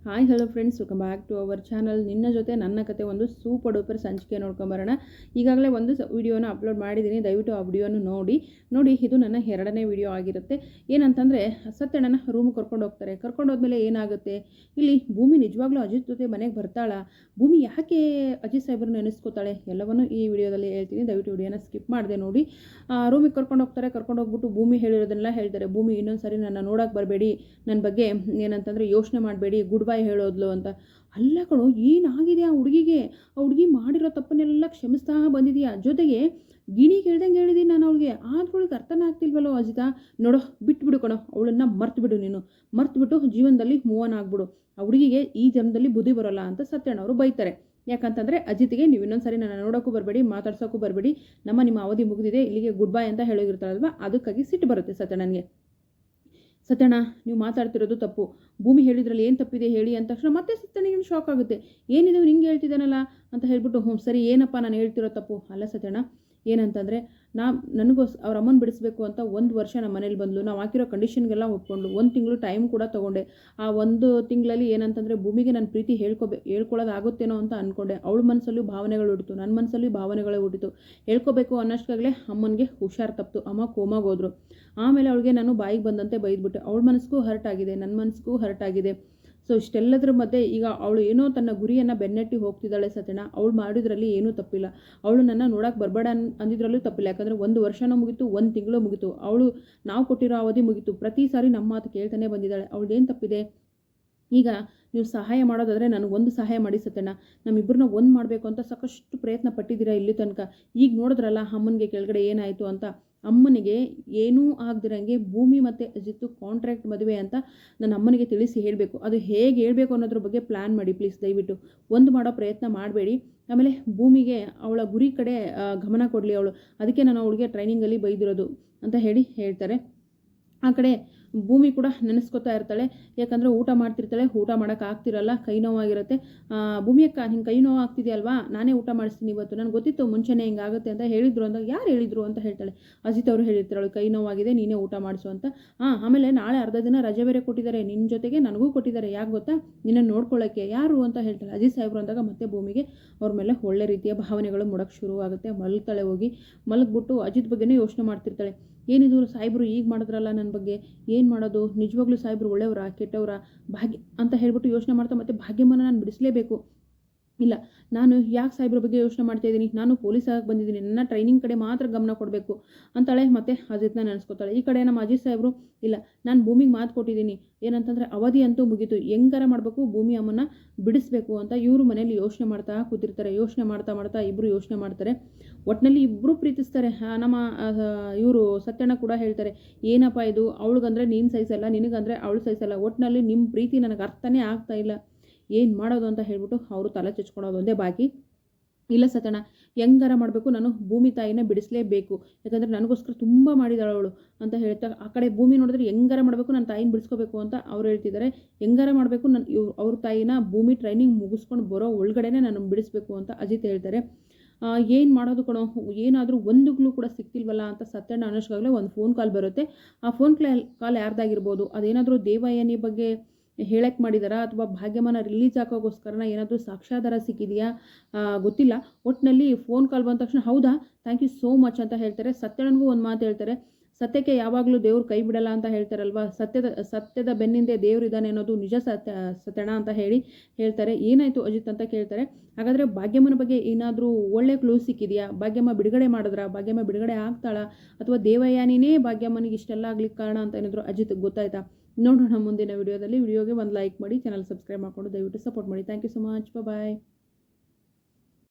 Hi hello friends, welcome back to our channel. ನಿನ್ನ ಜೊತೆ ನನ್ನ ಕತೆ ಒಂದು ಸೂಪರ್ ಡೂಪರ್ ಸಂಚಿಕೆ ನೋಡ್ಕೊಂಬರೋಣ. ಈಗಾಗಲೇ ಒಂದು ವಿಡಿಯೋನ ಅಪ್ಲೋಡ್ ಮಾಡಿದ್ದೀನಿ, ದಯವಿಟ್ಟು ಆ ವಿಡಿಯೋನ ನೋಡಿ. ಇದು ನನ್ನ 2ನೇ ವಿಡಿಯೋ ಆಗಿರುತ್ತೆ. ಏನಂತಂದರೆ, ಸತ್ಯಣ್ಣನ ರೂಮಿಗೆ ಕರ್ಕೊಂಡು ಹೋಗ್ತಾರೆ. ಕರ್ಕೊಂಡು ಹೋದ್ಮೇಲೆ ಏನಾಗುತ್ತೆ, ಇಲ್ಲಿ ಭೂಮಿ ನಿಜವಾಗ್ಲೂ ಅಜಿತ್ ಜೊತೆ ಮನೆಗೆ ಬರ್ತಾಳ, ಭೂಮಿ ಯಾಕೆ ಅಜಿತ್ ಸಾಹೇಬ್ರನ್ನ ನೆನೆಸ್ಕೋತಾಳೆ, ಎಲ್ಲವನ್ನೂ ಈ ವಿಡಿಯೋದಲ್ಲಿ ಹೇಳ್ತೀನಿ. ದಯವಿಟ್ಟು ವಿಡಿಯೋನ ಸ್ಕಿಪ್ ಮಾಡಿದೆ ನೋಡಿ. ರೂಮಿಗೆ ಕರ್ಕೊಂಡು ಹೋಗ್ತಾರೆ. ಕರ್ಕೊಂಡು ಹೋಗ್ಬಿಟ್ಟು ಭೂಮಿ ಹೇಳಿರೋದನ್ನೆಲ್ಲ ಹೇಳ್ತಾರೆ. ಭೂಮಿ ಇನ್ನೊಂದು ಸಾರಿ ನನ್ನ ನೋಡೋಕೆ ಬರಬೇಡಿ, ನನ್ನ ಬಗ್ಗೆ ಏನಂತಂದರೆ ಯೋಚನೆ ಮಾಡಬೇಡಿ, ಗುಡ್ ಬೈ ಹೇಳೋದ್ಲು ಅಂತ. ಅಲ್ಲ ಕಣೋ, ಏನಾಗಿದೆ ಆ ಹುಡುಗಿಗೆ? ಆ ಹುಡುಗಿ ಮಾಡಿರೋ ತಪ್ಪನ್ನೆಲ್ಲ ಕ್ಷಮಿಸ್ತಾ ಬಂದಿದೆಯಾ, ಜೊತೆಗೆ ಗಿಣಿಗೆ ಹೇಳ್ದಂಗೆ ಹೇಳಿದ್ದೀನಿ ನಾನು ಅವಳಿಗೆ. ಆದ್ರೊಳಗೆ ಅರ್ಥನೇ ಆಗ್ತಿಲ್ವಲ್ಲೋ ಅಜಿತಾ. ನೋಡೋ, ಬಿಟ್ಬಿಡು ಕಣೋ, ಅವಳನ್ನು ಮರ್ತು ನೀನು, ಮರ್ತು ಜೀವನದಲ್ಲಿ ಮೂವ್ ಆನ್ ಆಗ್ಬಿಡು. ಆ ಹುಡುಗಿಗೆ ಈ ಜನ್ಮದಲ್ಲಿ ಬುದ್ಧಿ ಬರೋಲ್ಲ ಅಂತ ಸತ್ಯಣ್ಣವರು ಬೈತಾರೆ. ಯಾಕಂತಂದರೆ ಅಜಿತ್ಗೆ ನೀವು ಇನ್ನೊಂದ್ಸರಿ ನನ್ನ ನೋಡೋಕ್ಕೂ ಬರಬೇಡಿ, ಮಾತಾಡ್ಸೋಕ್ಕೂ ಬರಬೇಡಿ, ನಿಮ್ಮ ಅವಧಿ ಮುಗಿದಿದೆ, ಇಲ್ಲಿಗೆ ಗುಡ್ ಬೈ ಅಂತ ಹೇಳಿರ್ತಾಳಲ್ವ, ಅದಕ್ಕಾಗಿ ಸಿಟ್ಟು ಬರುತ್ತೆ ಸತ್ಯಣ್ಣನಿಗೆ. ಸತ್ಯಣ್ಣ, ನೀವು ಮಾತಾಡ್ತಿರೋದು ತಪ್ಪು, ಭೂಮಿ ಹೇಳಿದ್ರಲ್ಲಿ ಏನು ತಪ್ಪಿದೆ ಹೇಳಿ ಅಂದ ತಕ್ಷಣ ಮತ್ತೆ ಸತ್ಯಣ್ಣಗೆ ಶಾಕ್ ಆಗುತ್ತೆ. ಏನಿದೆ ನಿಂಗೆ ಹೇಳ್ತಿದ್ದಾನಲ್ಲ ಅಂತ ಹೇಳ್ಬಿಟ್ಟು, ಸರಿ ಏನಪ್ಪ ನಾನು ಹೇಳ್ತಿರೋ ತಪ್ಪು. ಅಲ್ಲ ಸತ್ಯಣ್ಣ, ಏನಂತಂದರೆ ಅವ್ರ ಅಮ್ಮನ ಬಿಡಿಸ್ಬೇಕು ಅಂತ 1 ವರ್ಷ ನಮ್ಮ ಮನೇಲಿ ಬಂದ್ಲು. ನಾವು ಹಾಕಿರೋ ಕಂಡೀಷನ್ಗೆಲ್ಲ ಒಪ್ಕೊಂಡು 1 ತಿಂಗಳು ಟೈಮ್ ಕೂಡ ತೊಗೊಂಡೆ. ಆ 1 ತಿಂಗಳಲ್ಲಿ ಏನಂತಂದರೆ ಭೂಮಿಗೆ ನನ್ನ ಪ್ರೀತಿ ಹೇಳ್ಕೊಳ್ಳೋದಾಗುತ್ತೇನೋ ಅಂತ ಅಂದ್ಕೊಂಡೆ. ಅವಳ ಮನಸ್ಸಲ್ಲೂ ಭಾವನೆಗಳು ಹುಟ್ಟಿತು, ನನ್ನ ಮನಸ್ಸಲ್ಲೂ ಭಾವನೆಗಳೇ ಹುಟ್ಟಿತು. ಹೇಳ್ಕೋಬೇಕು ಅನ್ನೋಷ್ಟಾಗಲೇ ಅಮ್ಮನಿಗೆ ಹುಷಾರು ತಪ್ಪಿತು, ಅಮ್ಮ ಕೋಮಾಗೆ ಹೋದ್ರು. ಆಮೇಲೆ ಅವಳಿಗೆ ನಾನು ಬಾಯಿಗೆ ಬಂದಂತೆ ಬೈದ್ಬಿಟ್ಟೆ. ಅವಳ ಮನಸ್ಸಿಗೂ ಹರ್ಟ್ ಆಗಿದೆ, ನನ್ನ ಮನಸ್ಸಿಗೂ ಹರ್ಟ್ ಆಗಿದೆ. ಸೊ ಇಷ್ಟೆಲ್ಲದ್ರ ಮಧ್ಯೆ ಈಗ ಅವಳು ಏನೋ ತನ್ನ ಗುರಿಯನ್ನು ಬೆನ್ನಟ್ಟಿ ಹೋಗ್ತಿದ್ದಾಳೆ ಸತ್ಯಣ್ಣ. ಅವಳು ಮಾಡಿದ್ರಲ್ಲಿ ಏನೂ ತಪ್ಪಿಲ್ಲ. ಅವಳು ನನ್ನ ನೋಡೋಕೆ ಬರಬೇಡ ಅಂದಿದ್ರಲ್ಲೂ ತಪ್ಪಿಲ್ಲ. ಯಾಕಂದರೆ 1 ವರ್ಷನೂ ಮುಗಿತು, 1 ತಿಂಗಳು ಮುಗಿತು, ನಾವು ಕೊಟ್ಟಿರೋ ಅವಧಿ ಮುಗಿತು. ಪ್ರತಿ ಸಾರಿ ನಮ್ಮ ಮಾತು ಕೇಳ್ತಾನೆ ಬಂದಿದ್ದಾಳೆ. ಅವಳದೇನು ತಪ್ಪಿದೆ? ಈಗ ನೀವು ಸಹಾಯ ಮಾಡೋದಾದರೆ ನನಗೊಂದು ಸಹಾಯ ಮಾಡಿ ಸತ್ಯಣ್ಣ. ನಮ್ಮಿಬ್ಬರನ್ನ ಒಂದು ಮಾಡಬೇಕು ಅಂತ ಸಾಕಷ್ಟು ಪ್ರಯತ್ನ ಪಟ್ಟಿದ್ದೀರಾ ಇಲ್ಲಿ ತನಕ. ಈಗ ನೋಡಿದ್ರಲ್ಲ ಅಮ್ಮನಿಗೆ ಕೆಳಗಡೆ ಏನಾಯಿತು ಅಂತ. ಅಮ್ಮನಿಗೆ ಏನೂ ಆಗದಿರಂಗೆ ಭೂಮಿ ಮತ್ತು ಅಜಿತ್ತು ಕಾಂಟ್ರಾಕ್ಟ್ ಮದುವೆ ಅಂತ ನನ್ನ ಅಮ್ಮನಿಗೆ ತಿಳಿಸಿ ಹೇಳಬೇಕು. ಅದು ಹೇಗೆ ಹೇಳಬೇಕು ಅನ್ನೋದ್ರ ಬಗ್ಗೆ ಪ್ಲ್ಯಾನ್ ಮಾಡಿ ಪ್ಲೀಸ್. ದಯವಿಟ್ಟು ಒಂದು ಮಾಡೋ ಪ್ರಯತ್ನ ಮಾಡಬೇಡಿ. ಆಮೇಲೆ ಭೂಮಿಗೆ ಅವಳ ಗುರಿ ಕಡೆ ಗಮನ ಕೊಡಲಿ ಅವಳು. ಅದಕ್ಕೆ ನಾನು ಅವಳಿಗೆ ಟ್ರೈನಿಂಗಲ್ಲಿ ಬೈದಿರೋದು ಅಂತ ಹೇಳ್ತಾರೆ. ಆ ಕಡೆ ಭೂಮಿ ಕೂಡ ನೆನೆಸ್ಕೊತಾ ಇರ್ತಾಳೆ. ಯಾಕಂದರೆ ಊಟ ಮಾಡ್ತಿರ್ತಾಳೆ, ಊಟ ಮಾಡೋಕೆ ಆಗ್ತಿರಲ್ಲ, ಕೈ ನೋವಾಗಿರುತ್ತೆ. ಭೂಮಿ ಅಕ್ಕ, ಹಿಂಗೆ ಕೈ ನೋವು ಆಗ್ತಿದೆಯಲ್ವಾ, ನಾನೇ ಊಟ ಮಾಡಿಸ್ತೀನಿ ಇವತ್ತು, ನನಗೆ ಗೊತ್ತಿತ್ತು ಮುಂಚೆನೇ ಹಿಂಗಾಗುತ್ತೆ ಅಂತ ಹೇಳಿದ್ರು ಅಂದಾಗ, ಯಾರು ಹೇಳಿದ್ರು ಅಂತ ಹೇಳ್ತಾಳೆ. ಅಜಿತ್ ಅವರು ಹೇಳಿರ್ತಾಳೆ, ಕೈ ನೋವಾಗಿದೆ, ನೀನೇ ಊಟ ಮಾಡಿಸು ಅಂತ. ಆಮೇಲೆ ನಾಳೆ ಅರ್ಧ ದಿನ ರಜೆ ಬೇರೆ ಕೊಟ್ಟಿದ್ದಾರೆ, ನಿನ್ನ ಜೊತೆಗೆ ನನಗೂ ಕೊಟ್ಟಿದ್ದಾರೆ. ಯಾಕೆ ಗೊತ್ತಾ, ನಿನ್ನನ್ನು ನೋಡ್ಕೊಳ್ಳೋಕ್ಕೆ. ಯಾರು ಅಂತ ಹೇಳ್ತಾಳೆ. ಅಜಿತ್ ಸಾಹೇಬ್ರು ಅಂದಾಗ ಮತ್ತೆ ಭೂಮಿಗೆ ಅವ್ರ ಮೇಲೆ ಒಳ್ಳೆ ರೀತಿಯ ಭಾವನೆಗಳು ಮೂಡೋಕ್ಕೆ ಶುರುವಾಗುತ್ತೆ. ಮಲಗ್ತಾಳೆ. ಹೋಗಿ ಮಲಗ್ಬಿಟ್ಟು ಅಜಿತ್ ಬಗ್ಗೆನೇ ಯೋಚನೆ ಮಾಡ್ತಿರ್ತಾಳೆ. ಏನಿದು ಸಾಹೇಬ್ರು ಈಗ ಮಾಡಿದ್ರಲ್ಲ ನನ್ನ ಬಗ್ಗೆ, ಏನು ಮಾಡೋದು, ನಿಜವಾಗ್ಲೂ ಸಾಹೇಬ್ರು ಒಳ್ಳೆಯವರಾ ಕೆಟ್ಟವರಾ, ಭಾಗ್ಯ ಅಂತ ಹೇಳ್ಬಿಟ್ಟು ಯೋಚನೆ ಮಾಡ್ತಾ ಮತ್ತೆ ಭಾಗ್ಯಮ್ಮನ ನಾನು ಬಿಡಿಸಲೇಬೇಕು. ಇಲ್ಲ, ನಾನು ಯಾಕೆ ಸಾಹೇಬ್ರ ಬಗ್ಗೆ ಯೋಚನೆ ಮಾಡ್ತಾ ಇದ್ದೀನಿ, ನಾನು ಪೊಲೀಸ್ ಆಗಿ ಬಂದಿದ್ದೀನಿ, ನನ್ನ ಟ್ರೈನಿಂಗ್ ಕಡೆ ಮಾತ್ರ ಗಮನ ಕೊಡಬೇಕು ಅಂತಾಳೆ. ಮತ್ತೆ ಅಜಿತ್ನ ನೆನೆಸ್ಕೊತಾಳೆ. ಈ ಕಡೆ ನಮ್ಮ ಅಜಿತ್ ಸಾಹೇಬ್ರು, ಇಲ್ಲ, ನಾನು ಭೂಮಿಗೆ ಮಾತು ಕೊಟ್ಟಿದ್ದೀನಿ, ಏನಂತಂದರೆ ಅವಧಿ ಅಂತೂ ಮುಗೀತು, ಹೆಂಗಾರ ಮಾಡಬೇಕು, ಭೂಮಿ ಅಮ್ಮನ ಬಿಡಿಸ್ಬೇಕು ಅಂತ ಇವರು ಮನೇಲಿ ಯೋಚನೆ ಮಾಡ್ತಾ ಕೂತಿರ್ತಾರೆ. ಯೋಚನೆ ಮಾಡ್ತಾ ಇಬ್ಬರು ಯೋಚನೆ ಮಾಡ್ತಾರೆ. ಒಟ್ಟಿನಲ್ಲಿ ಇಬ್ಬರು ಪ್ರೀತಿಸ್ತಾರೆ. ನಮ್ಮ ಇವರು ಸತ್ಯಣ್ಣ ಕೂಡ ಹೇಳ್ತಾರೆ, ಏನಪ್ಪ ಇದು, ಅವಳಿಗಂದ್ರೆ ನೀನು ಸಹಿಸಲ್ಲ, ನಿನಗಂದರೆ ಅವಳು ಸಹಿಸಲ್ಲ, ಒಟ್ಟಿನಲ್ಲಿ ನಿಮ್ಮ ಪ್ರೀತಿ ನನಗೆ ಅರ್ಥನೇ ಆಗ್ತಾ ಇಲ್ಲ, ಏನು ಮಾಡೋದು ಅಂತ ಹೇಳ್ಬಿಟ್ಟು ಅವರು ತಲೆ ಚಚ್ಕೊಳೋದು ಒಂದೇ ಬಾಕಿ. ಇಲ್ಲ ಸತ್ಯಣ್ಣ, ಹೆಂಗಾರ ಮಾಡಬೇಕು, ನಾನು ಭೂಮಿ ತಾಯಿನ ಬಿಡಿಸಲೇಬೇಕು, ಯಾಕಂದರೆ ನನಗೋಸ್ಕರ ತುಂಬ ಮಾಡಿದಾಳೆ ಅವಳು ಅಂತ ಹೇಳ್ತಾ. ಆ ಕಡೆ ಭೂಮಿ ನೋಡಿದ್ರೆ ಹೆಂಗಾರ ಮಾಡಬೇಕು, ನನ್ನ ತಾಯಿನ ಬಿಡಿಸ್ಕೋಬೇಕು ಅಂತ ಅವ್ರು ಹೇಳ್ತಿದ್ದಾರೆ. ಹೆಂಗಾರ ಮಾಡಬೇಕು, ಅವ್ರ ತಾಯಿನ ಭೂಮಿ ಟ್ರೈನಿಂಗ್ ಮುಗಿಸ್ಕೊಂಡು ಬರೋ ಒಳಗಡೆನೇ ನಾನು ಬಿಡಿಸ್ಬೇಕು ಅಂತ ಅಜಿತ್ ಹೇಳ್ತಾರೆ. ಏನು ಮಾಡೋದು ಕಣೋ, ಏನಾದರೂ ಒಂದುಗಳು ಕೂಡ ಸಿಗ್ತಿಲ್ವಲ್ಲ ಅಂತ ಸತ್ಯಣ್ಣ ಅನ್ನೋಷ್ಟಾಗಲೇ ಒಂದು ಫೋನ್ ಕಾಲ್ ಬರುತ್ತೆ. ಆ ಫೋನ್ ಕಾಲ್ ಯಾರ್ದಾಗಿರ್ಬೋದು, ಅದೇನಾದರೂ ದೇವಯಾನಿ ಬಗ್ಗೆ ಹೇಳಕ್ಕೆ ಮಾಡಿದಾರಾ ಅಥವಾ ಭಾಗ್ಯಮ್ಮನ ರಿಲೀಸ್ ಹಾಕೋಗೋಸ್ಕರನ ಏನಾದರೂ ಸಾಕ್ಷ್ಯಾಧಾರ ಸಿಕ್ಕಿದೆಯಾ ಗೊತ್ತಿಲ್ಲ. ಒಟ್ಟಿನಲ್ಲಿ ಫೋನ್ ಕಾಲ್ ಬಂದ ತಕ್ಷಣ, ಹೌದಾ, ಥ್ಯಾಂಕ್ ಯು ಸೋ ಮಚ್ ಅಂತ ಹೇಳ್ತಾರೆ. ಸತ್ಯಣ್ಣನಿಗೂ ಒಂದು ಮಾತು ಹೇಳ್ತಾರೆ, ಸತ್ಯಕ್ಕೆ ಯಾವಾಗಲೂ ದೇವ್ರು ಕೈ ಬಿಡಲ್ಲ ಅಂತ ಹೇಳ್ತಾರಲ್ವ, ಸತ್ಯದ ಬೆನ್ನಿಂದೆ ದೇವ್ರು ಇದ್ದಾನೆ ಅನ್ನೋದು ನಿಜ ಸತ್ಯಣ್ಣ ಅಂತ ಹೇಳ್ತಾರೆ. ಏನಾಯಿತು ಅಜಿತ್ ಅಂತ ಕೇಳ್ತಾರೆ. ಹಾಗಾದರೆ ಭಾಗ್ಯಮ್ಮನ ಬಗ್ಗೆ ಏನಾದರೂ ಒಳ್ಳೆ ಕ್ಲೂ ಸಿಕ್ಕಿದೆಯಾ, ಭಾಗ್ಯಮ್ಮ ಬಿಡುಗಡೆ ಮಾಡಿದ್ರಾ, ಭಾಗ್ಯಮ್ಮ ಬಿಡುಗಡೆ ಆಗ್ತಾಳಾ, ಅಥವಾ ದೇವಯಾನಿನೇ ಭಾಗ್ಯಮ್ಮನಿಗೆ ಇಷ್ಟೆಲ್ಲ ಆಗ್ಲಿಕ್ಕೆ ಕಾರಣ ಅಂತ ಏನಾದರೂ ಅಜಿತ್ ಗೊತ್ತಾಯ್ತಾ? ನೋಡೋಣ ಮುಂದಿನ ವಿಡಿಯೋದಲ್ಲಿ. ವಿಡಿಯೋಗೆ ಒಂದು ಲೈಕ್ ಮಾಡಿ, ಚಾನಲ್ ಸಬ್ಸ್ಕ್ರೈಬ್ ಮಾಡಿಕೊಂಡು ದಯವಿಟ್ಟು ಸಪೋರ್ಟ್ ಮಾಡಿ. Thank you so much. Bye.